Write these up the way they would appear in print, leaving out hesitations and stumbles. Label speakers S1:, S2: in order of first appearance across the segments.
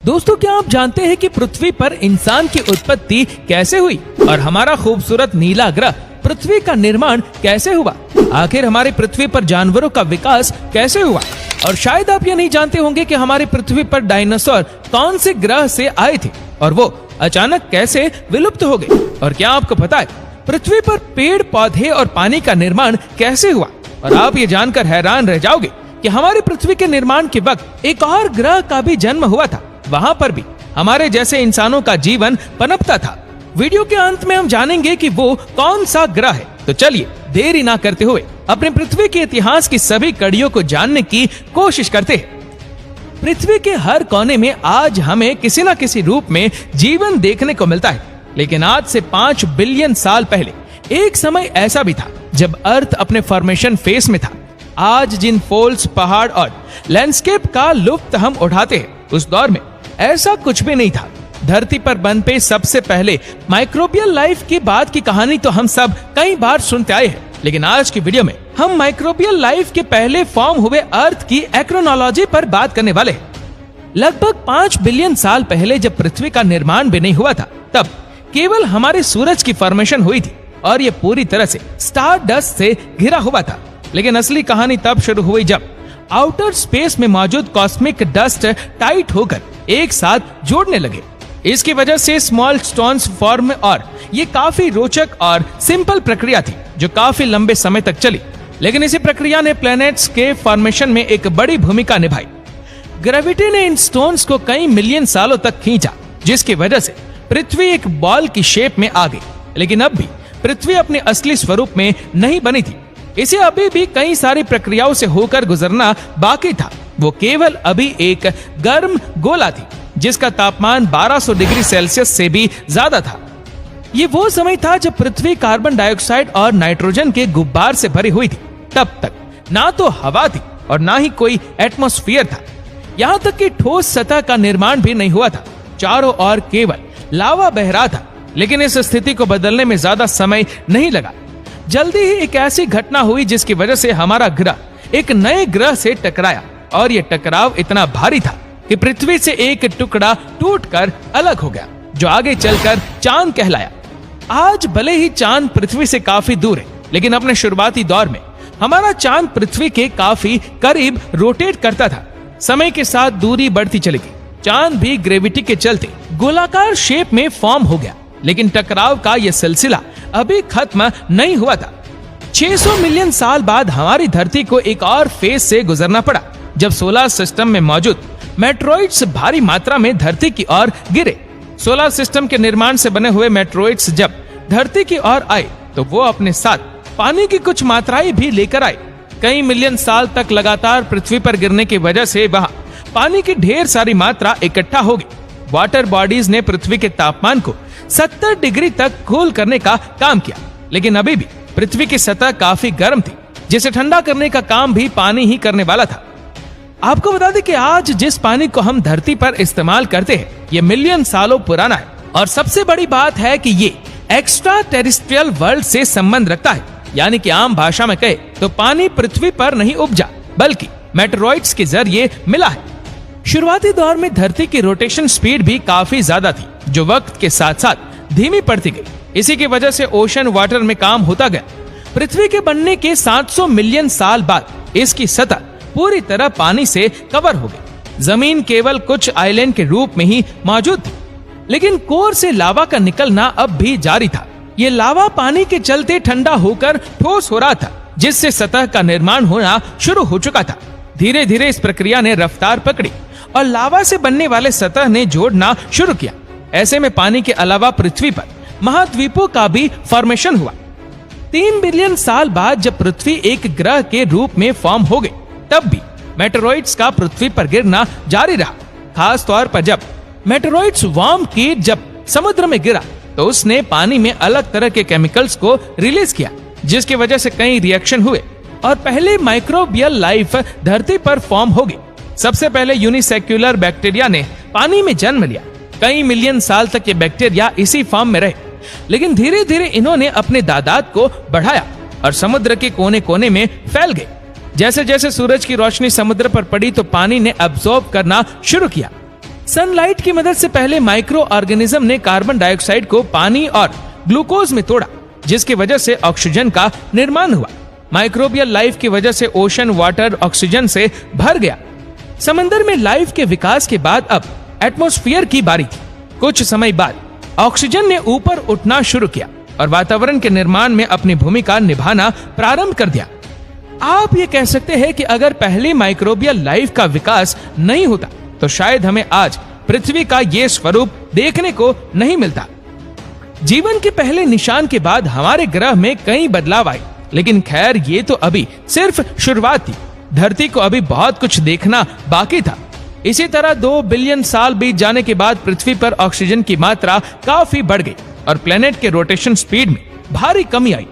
S1: दोस्तों, क्या आप जानते हैं कि पृथ्वी पर इंसान की उत्पत्ति कैसे हुई और हमारा खूबसूरत नीला ग्रह पृथ्वी का निर्माण कैसे हुआ? आखिर हमारी पृथ्वी पर जानवरों का विकास कैसे हुआ? और शायद आप ये नहीं जानते होंगे कि हमारी पृथ्वी पर डायनासोर कौन से ग्रह से आए थे और वो अचानक कैसे विलुप्त हो गए। और क्या आपको पता है पृथ्वी पर पेड़ पौधे और पानी का निर्माण कैसे हुआ? और आप ये जानकर हैरान रह जाओगे कि हमारी पृथ्वी के निर्माण के वक्त एक और ग्रह का भी जन्म हुआ था। वहाँ पर भी हमारे जैसे इंसानों का जीवन पनपता था। वीडियो के अंत में हम जानेंगे कि वो कौन सा ग्रह है। तो चलिए देरी ना करते हुए अपने पृथ्वी के इतिहास की सभी कड़ियों को जानने की कोशिश करते हैं। पृथ्वी के हर कोने में आज हमें किसी न किसी रूप में जीवन देखने को मिलता है, लेकिन आज से 5 बिलियन साल पहले एक समय ऐसा भी था जब अर्थ अपने फॉर्मेशन फेज में था। आज जिन फोल्ड्स, पहाड़ और लैंडस्केप का लुत्फ हम उठाते हैं, उस दौर में ऐसा कुछ भी नहीं था। धरती पर बनते सबसे पहले माइक्रोबियल लाइफ की बात की कहानी तो हम सब कई बार सुनते आए हैं, लेकिन आज की वीडियो में हम माइक्रोबियल लाइफ के पहले फॉर्म हुए अर्थ की एक्रोनोलॉजी पर बात करने वाले हैं। लगभग 5 बिलियन साल पहले जब पृथ्वी का निर्माण भी नहीं हुआ था, तब केवल हमारे सूरज की फॉर्मेशन हुई थी और ये पूरी तरह से स्टार डस्ट से घिरा हुआ था। लेकिन असली कहानी तब शुरू हुई जब आउटर स्पेस में मौजूद कॉस्मिक डस्ट टाइट होकर एक साथ जोड़ने लगे। इसकी वजह से स्मॉल स्टोन्स फॉर्म और ये काफी रोचक और सिंपल प्रक्रिया थी जो काफी लंबे समय तक चली। लेकिन इसी प्रक्रिया ने प्लैनेट्स के फॉर्मेशन में एक बड़ी भूमिका निभाई। ग्रेविटी ने इन स्टोन्स को कई मिलियन सालों तक खींचा, जिसकी वजह से पृथ्वी एक बॉल की शेप में आ गई। लेकिन अब भी पृथ्वी अपने असली स्वरूप में नहीं बनी थी। इसे अभी भी कई सारी प्रक्रियाओं से होकर गुजरना बाकी था। वो केवल अभी एक गर्म गोला थी जिसका तापमान 1200 डिग्री सेल्सियस से भी ज्यादा था। ये वो समय था जब पृथ्वी कार्बन डाइऑक्साइड और नाइट्रोजन के गुब्बार से भरी हुई थी। तब तक ना तो हवा थी और ना ही कोई एटमॉस्फेयर था। यहाँ तक कि ठोस सतह का निर्माण भी नहीं हुआ था। चारों ओर केवल लावा बह रहा था। लेकिन इस स्थिति को बदलने में ज्यादा समय नहीं लगा। जल्दी ही एक ऐसी घटना हुई जिसकी वजह से हमारा ग्रह एक नए ग्रह से टकराया और ये टकराव इतना भारी था कि पृथ्वी से एक टुकड़ा टूटकर अलग हो गया, जो आगे चलकर चांद कहलाया। आज भले ही चांद पृथ्वी से काफी दूर है, लेकिन अपने शुरुआती दौर में हमारा चांद पृथ्वी के काफी करीब रोटेट करता था। समय के साथ दूरी बढ़ती चली गई। चांद भी ग्रेविटी के चलते गोलाकार शेप में फॉर्म हो गया। लेकिन टकराव का यह सिलसिला अभी खत्म नहीं हुआ था। 600 मिलियन साल बाद हमारी धरती को एक और फेज से गुजरना पड़ा, जब सोलर सिस्टम में मौजूद मेट्रोइड्स भारी मात्रा में धरती की ओर गिरे। सोलर सिस्टम के निर्माण से बने हुए मेट्रोइड्स जब धरती की ओर आए तो वो अपने साथ पानी की कुछ मात्राएं भी लेकर आए। कई मिलियन साल तक लगातार पृथ्वी पर गिरने की वजह से वहाँ पानी की ढेर सारी मात्रा इकट्ठा हो गई। वाटर बॉडीज ने पृथ्वी के तापमान को 70 डिग्री तक कूल करने का काम किया। लेकिन अभी भी पृथ्वी की सतह काफी गर्म थी, जिसे ठंडा करने का काम भी पानी ही करने वाला था। आपको बता दें कि आज जिस पानी को हम धरती पर इस्तेमाल करते हैं, ये मिलियन सालों पुराना है। और सबसे बड़ी बात है कि ये एक्स्ट्रा टेरेस्ट्रियल वर्ल्ड से संबंध रखता है। यानी कि आम भाषा में कहे तो पानी पृथ्वी पर नहीं उपजा, बल्कि मेटेरोइड्स के जरिए मिला है। शुरुआती दौर में धरती की रोटेशन स्पीड भी काफी ज्यादा थी, जो वक्त के साथ साथ धीमी पड़ती गई। इसी की वजह से ओशन वाटर में काम होता गया। पृथ्वी के बनने के 700 मिलियन साल बाद इसकी सतह पूरी तरह पानी से कवर हो गई। जमीन केवल कुछ आइलैंड के रूप में ही मौजूद थी, लेकिन कोर से लावा का निकलना अब भी जारी था। ये लावा पानी के चलते ठंडा होकर ठोस हो रहा था, जिससे सतह का निर्माण होना शुरू हो चुका था। धीरे धीरे इस प्रक्रिया ने रफ्तार पकड़ी और लावा से बनने वाले सतह ने जोड़ना शुरू किया। ऐसे में पानी के अलावा पृथ्वी पर महाद्वीपों का भी फॉर्मेशन हुआ। 3 बिलियन साल बाद जब पृथ्वी एक ग्रह के रूप में फॉर्म हो गई, तब भी मेटेरोइड्स का पृथ्वी पर गिरना जारी रहा। खास तौर पर जब मेटेरोइड्स वार्म कीट जब समुद्र में गिरा तो उसने पानी में अलग तरह के केमिकल्स को रिलीज किया, जिसकी वजह से कई रिएक्शन हुए और पहले माइक्रोबियल लाइफ धरती पर फॉर्म हो गई। सबसे पहले यूनिसेक्युलर बैक्टीरिया ने पानी में जन्म लिया। कई मिलियन साल तक ये बैक्टीरिया इसी फॉर्म में रहे, लेकिन धीरे धीरे इन्होंने अपने तादाद को बढ़ाया और समुद्र के कोने कोने में फैल गए। जैसे जैसे सूरज की रोशनी समुद्र पर पड़ी तो पानी ने अब्सॉर्ब करना शुरू किया। सनलाइट की मदद से पहले माइक्रो ऑर्गेनिज्म ने कार्बन डाइऑक्साइड को पानी और ग्लूकोज में तोड़ा, जिसकी वजह से ऑक्सीजन का निर्माण हुआ। माइक्रोबियल लाइफ की वजह से ओशन वाटर ऑक्सीजन से भर गया। समंदर में लाइफ के विकास के बाद अब एटमॉस्फेयर की बारी थी। कुछ समय बाद ऑक्सीजन ने ऊपर उठना शुरू किया और वातावरण के निर्माण में अपनी भूमिका निभाना प्रारंभ कर दिया। आप ये कह सकते हैं कि अगर पहले माइक्रोबियल लाइफ का विकास नहीं होता तो शायद हमें आज पृथ्वी का ये स्वरूप देखने को नहीं मिलता। जीवन के पहले निशान के बाद हमारे ग्रह में कई बदलाव आए, लेकिन खैर ये तो अभी सिर्फ शुरुआत थी। धरती को अभी बहुत कुछ देखना बाकी था। इसी तरह 2 बिलियन साल बीत जाने के बाद पृथ्वी पर ऑक्सीजन की मात्रा काफी बढ़ गई और प्लेनेट के रोटेशन स्पीड में भारी कमी आई।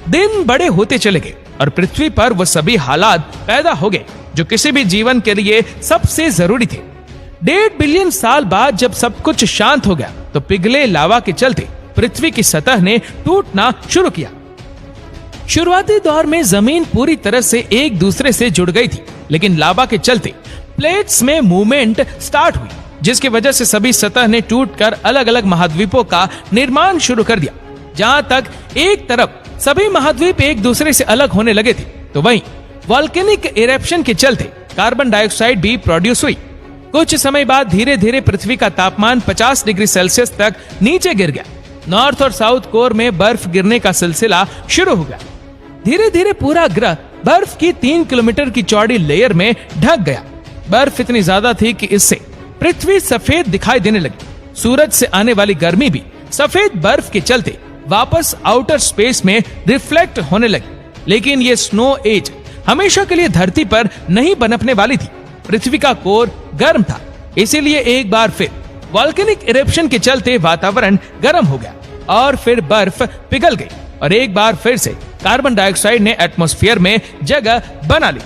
S1: दिन बड़े होते चले गए और पृथ्वी पर वो सभी हालात पैदा हो गए जो किसी भी जीवन के लिए सबसे जरूरी थे। 1.5 बिलियन साल बाद जब सब कुछ शांत हो गया तो पिघले लावा के चलते पृथ्वी की सतह ने टूटना शुरू किया। शुरुआती दौर में जमीन पूरी तरह से एक दूसरे से जुड़ गई थी, लेकिन लावा के चलते प्लेट्स में मूवमेंट स्टार्ट हुई, जिसकी वजह से सभी सतह ने टूटकर अलग अलग महाद्वीपों का निर्माण शुरू कर दिया। जहां तक एक तरफ सभी महाद्वीप एक दूसरे से अलग होने लगे थे, तो वहीं वॉल्केनिक इरेप्शन के चलते कार्बन डाइऑक्साइड भी प्रोड्यूस हुई। कुछ समय बाद धीरे धीरे पृथ्वी का तापमान 50 डिग्री सेल्सियस तक नीचे गिर गया। नॉर्थ और साउथ कोर में बर्फ गिरने का सिलसिला शुरू हो गया। धीरे धीरे पूरा ग्रह बर्फ की 3 किलोमीटर की चौड़ी लेयर में ढक गया। बर्फ इतनी ज्यादा थी कि इससे पृथ्वी सफेद दिखाई देने लगी। सूरज से आने वाली गर्मी भी सफेद बर्फ के चलते वापस आउटर स्पेस में रिफ्लेक्ट होने लगी। लेकिन ये स्नो एज हमेशा के लिए धरती पर नहीं पनपने वाली थी। पृथ्वी का कोर गर्म था, इसीलिए एक बार फिर वॉल्केनिक इरेप्शन के चलते वातावरण गर्म हो गया और फिर बर्फ पिघल गई और एक बार फिर से कार्बन डाइऑक्साइड ने एटमॉस्फेयर में जगह बना ली।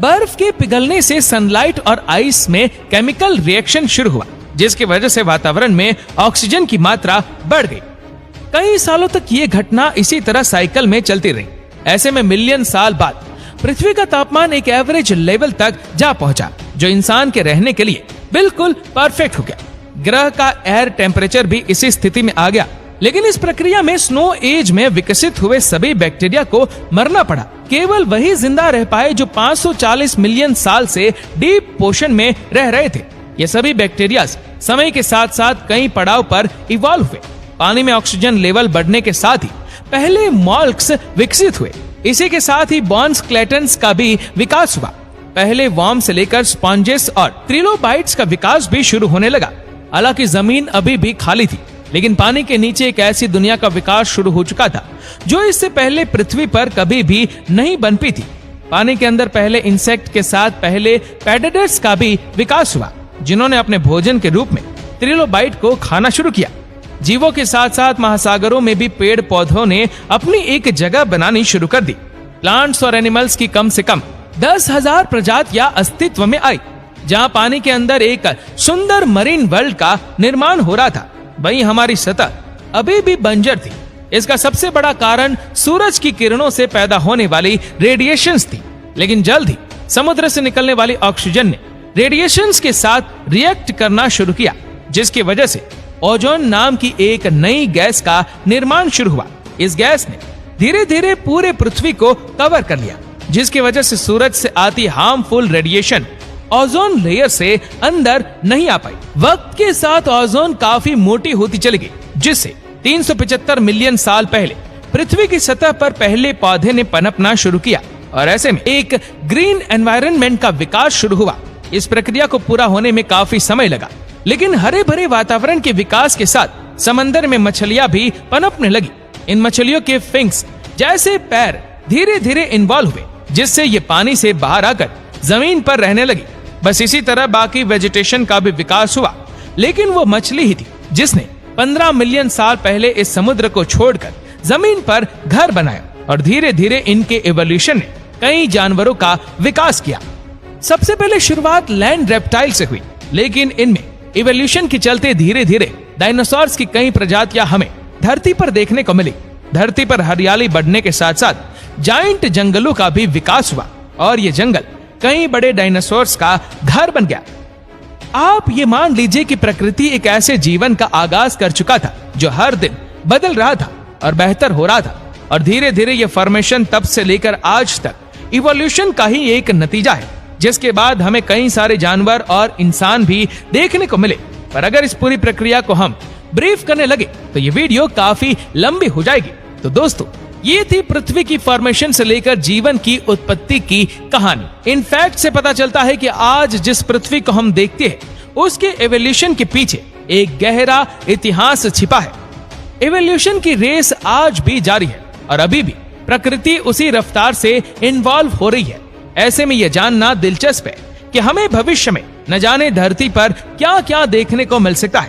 S1: बर्फ के पिघलने से सनलाइट और आइस में केमिकल रिएक्शन शुरू हुआ, जिसकी वजह से वातावरण में ऑक्सीजन की मात्रा बढ़ गई। कई सालों तक ये घटना इसी तरह साइकिल में चलती रही। ऐसे में मिलियन साल बाद पृथ्वी का तापमान एक एवरेज लेवल तक जा पहुंचा, जो इंसान के रहने के लिए बिल्कुल परफेक्ट हो गया। ग्रह का एयर टेम्परेचर भी इसी स्थिति में आ गया। लेकिन इस प्रक्रिया में स्नो एज में विकसित हुए सभी बैक्टीरिया को मरना पड़ा। केवल वही जिंदा रह पाए जो 540 मिलियन साल से डीप पोषण में रह रहे थे। ये सभी बैक्टीरिया समय के साथ साथ कई पड़ाव पर इवॉल्व हुए। पानी में ऑक्सीजन लेवल बढ़ने के साथ ही पहले मॉल्क्स विकसित हुए। इसी के साथ ही बॉन्स क्लेटन्स का भी विकास हुआ। पहले वॉर्म से लेकर स्पॉन्जेस और ट्रिलोबाइट्स का विकास भी शुरू होने लगा। हालांकि जमीन अभी भी खाली थी, लेकिन पानी के नीचे एक ऐसी दुनिया का विकास शुरू हो चुका था जो इससे पहले पृथ्वी पर कभी भी नहीं बनपी थी। पानी के अंदर पहले इंसेक्ट के साथ पहले प्रेडेटर्स का भी विकास हुआ, जिन्होंने अपने भोजन के रूप में ट्रिलोबाइट को खाना शुरू किया। जीवों के साथ साथ महासागरों में भी पेड़ पौधों ने अपनी एक जगह बनानी शुरू कर दी। प्लांट्स और एनिमल्स की कम से कम 10,000 प्रजातियां अस्तित्व में आई। जहां पानी के अंदर एक सुंदर मरीन वर्ल्ड का निर्माण हो रहा था, वहीं हमारी सतह अभी भी बंजर थी। इसका सबसे बड़ा कारण सूरज की किरणों से पैदा होने वाली रेडिएशंस थी। लेकिन जल्द ही समुद्र से निकलने वाली ऑक्सीजन ने रेडिएशंस के साथ रिएक्ट करना शुरू किया, जिसकी वजह से ओजोन नाम की एक नई गैस का निर्माण शुरू हुआ। इस गैस ने धीरे धीरे पूरे पृथ्वी को कवर कर लिया, जिसकी वजह से सूरज से आती हार्मफुल रेडिएशन ओजोन लेयर से अंदर नहीं आ पाई। वक्त के साथ ओजोन काफी मोटी होती चली गई, जिससे 375 मिलियन साल पहले पृथ्वी की सतह पर पहले पौधे ने पनपना शुरू किया और ऐसे में एक ग्रीन एनवायरनमेंट का विकास शुरू हुआ। इस प्रक्रिया को पूरा होने में काफी समय लगा, लेकिन हरे भरे वातावरण के विकास के साथ समंदर में मछलियां भी पनपने लगी। इन मछलियों के फिंक्स जैसे पैर धीरे धीरे इन्वॉल्व हुए, जिससे ये पानी से बाहर आकर जमीन पर रहने लगी। बस इसी तरह बाकी वेजिटेशन का भी विकास हुआ, लेकिन वो मछली ही थी जिसने 15 मिलियन साल पहले इस समुद्र को छोड़कर जमीन पर घर बनाया और धीरे धीरे इनके इवोल्यूशन ने कई जानवरों का विकास किया। सबसे पहले शुरुआत लैंड रेप्टाइल से हुई, लेकिन इनमें इवोल्यूशन के चलते धीरे धीरे डायनासोर्स की कई प्रजातियां हमें धरती पर देखने को मिली। धरती पर हरियाली बढ़ने के साथ साथ जायंट जंगलों का भी विकास हुआ और ये जंगल कई बड़े डायनासोर्स का घर बन गया। आप ये मान लीजिए कि प्रकृति एक ऐसे जीवन का आगाज कर चुका था जो हर दिन बदल रहा था और बेहतर हो रहा था, और धीरे धीरे ये फॉर्मेशन तब से लेकर आज तक इवोल्यूशन का ही एक नतीजा है, जिसके बाद हमें कई सारे जानवर और इंसान भी देखने को मिले। पर अगर इस पूरी प्रक्रिया को हम ब्रीफ करने लगे तो ये वीडियो काफी लंबी हो जाएगी। तो दोस्तों, ये थी पृथ्वी की फॉर्मेशन से लेकर जीवन की उत्पत्ति की कहानी। इन फैक्ट से पता चलता है कि आज जिस पृथ्वी को हम देखते हैं उसके एवोल्यूशन के पीछे एक गहरा इतिहास छिपा है। एवोल्यूशन की रेस आज भी जारी है और अभी भी प्रकृति उसी रफ्तार से इन्वॉल्व हो रही है। ऐसे में यह जानना दिलचस्प है कि हमें भविष्य में न जाने धरती पर क्या क्या देखने को मिल सकता है।